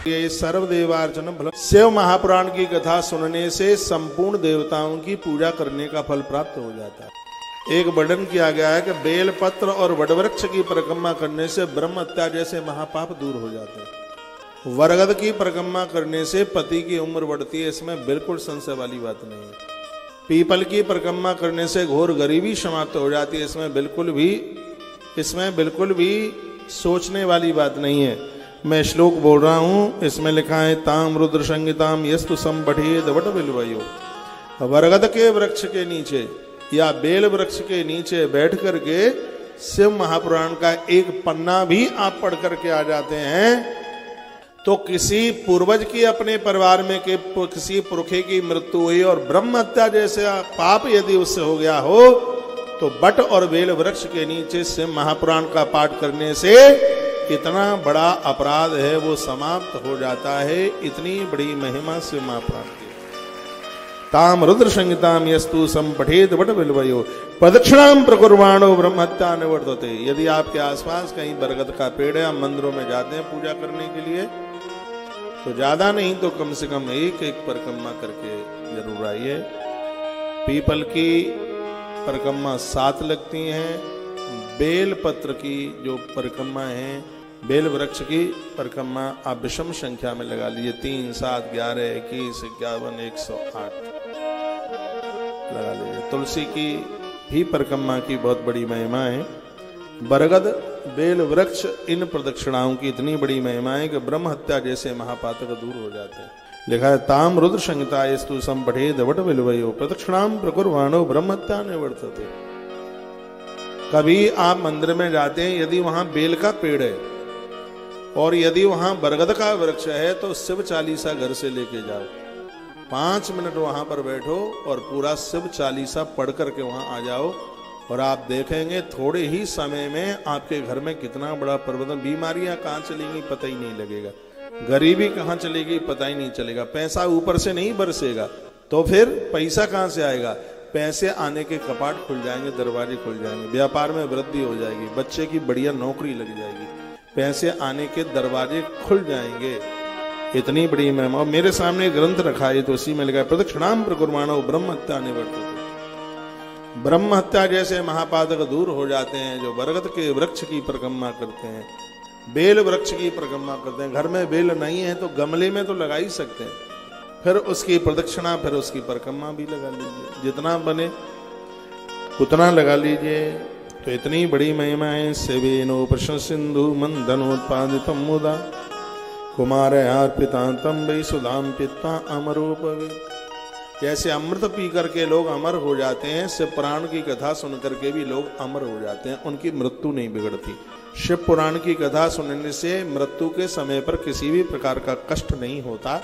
ये सर्वदेवार्चन फल। शिव महापुराण की कथा सुनने से संपूर्ण देवताओं की पूजा करने का फल प्राप्त हो जाता है। एक वर्णन किया गया है कि बेल पत्र और वटवृक्ष की परिक्रमा करने से ब्रह्म हत्या जैसे महापाप दूर हो जाते हैं। वरगद की परिक्रमा करने से पति की उम्र बढ़ती है, इसमें बिल्कुल संशय वाली बात नहीं है। पीपल की परिक्रमा करने से घोर गरीबी समाप्त हो जाती है, इसमें बिल्कुल भी सोचने वाली बात नहीं है। मैं श्लोक बोल रहा हूं, इसमें लिखा है ताम रुद्र संहिताम यस्तु संबढ़ेद वट बिल्वयो। वरगद के वृक्ष के नीचे या बेल वृक्ष के नीचे बैठ करके शिव महापुराण का एक पन्ना भी आप पढ़ करके आ जाते हैं तो किसी पूर्वज की अपने परिवार में के किसी पुरखे की मृत्यु हुई और ब्रह्म हत्या जैसे पाप यदि उससे हो गया हो तो बट और बेल वृक्ष के नीचे शिव महापुराण का पाठ करने से इतना बड़ा अपराध है वो समाप्त हो जाता है। इतनी बड़ी महिमा शिव महापुराण की। ताम रुद्र संहिताम यस्तु संपठेत वट बिल्वयो प्रदक्षिणाम प्रकुर्वाणो ब्रह्म हत्या निवर्तते। यदि आपके आसपास कहीं बरगद का पेड़ है, आप मंदिरों में जाते हैं पूजा करने के लिए, तो ज्यादा नहीं तो कम से कम एक एक परिक्रमा करके जरूर आइए। पीपल की परिक्रमा 7 लगती हैं। बेल पत्र की जो परिक्रमा है, बेल वृक्ष की परिक्रमा आप विषम संख्या में लगा लीजिए, 3, 7, 11, 21, 51, 108 लगा लीजिए। तुलसी की भी परिक्रमा की बहुत बड़ी महिमा है। बरगद बेल वृक्ष इन प्रदक्षिणाओं की इतनी बड़ी महिमा है कि ब्रह्म हत्या जैसे महापातक दूर हो जाते हैं। लिखा है ताम रुद्र संहिता यस्तु संपठेद वट बिल्वयो प्रदक्षिणाम प्रकुर्वाणो ब्रह्म हत्या निवर्तते। कभी आप मंदिर में जाते हैं, यदि वहां बेल का पेड़ है और यदि वहां बरगद का वृक्ष है तो शिव चालीसा घर से लेके जाओ, 5 मिनट वहां पर बैठो और पूरा शिव चालीसा पढ़ करके वहां आ जाओ और आप देखेंगे थोड़े ही समय में आपके घर में कितना बड़ा परिवर्तन। बीमारियां कहाँ चलेंगी पता ही नहीं लगेगा, गरीबी कहाँ चलेगी पता ही नहीं चलेगा, पैसा ऊपर से नहीं बरसेगा तो फिर पैसा कहाँ से आएगा। पैसे आने के कपाट खुल जाएंगे, दरवाजे खुल जाएंगे, व्यापार में वृद्धि हो जाएगी, बच्चे की बढ़िया नौकरी लग जाएगी, पैसे आने के दरवाजे खुल जाएंगे। इतनी बड़ी महिमा। मेरे सामने ग्रंथ रखा है तो उसी में लिखा है प्रदक्षिणाम प्रकुर्वाणो ब्रह्म हत्या निवर्तते। ब्रह्म हत्या जैसे महापातक दूर हो जाते हैं जो बरगद के वृक्ष की परिक्रमा करते हैं, बेल वृक्ष की परिक्रमा करते हैं। घर में बेल नहीं है तो गमले में तो लगा ही सकते हैं, फिर उसकी प्रदक्षिणा, फिर उसकी परिक्रमा भी लगा लीजिए, जितना बने उतना लगा लीजिए। तो इतनी बड़ी महिमा है। सेवेनो प्रश्न सिंधु मंदनोत्पादितम मुदा कुमार अर्पिता तम वै सुधाम पिता अमरोपवे। जैसे अमृत पी करके लोग अमर हो जाते हैं, शिव पुराण की कथा सुन करके भी लोग अमर हो जाते हैं, उनकी मृत्यु नहीं बिगड़ती। शिव पुराण की कथा सुनने से मृत्यु के समय पर किसी भी प्रकार का कष्ट नहीं होता।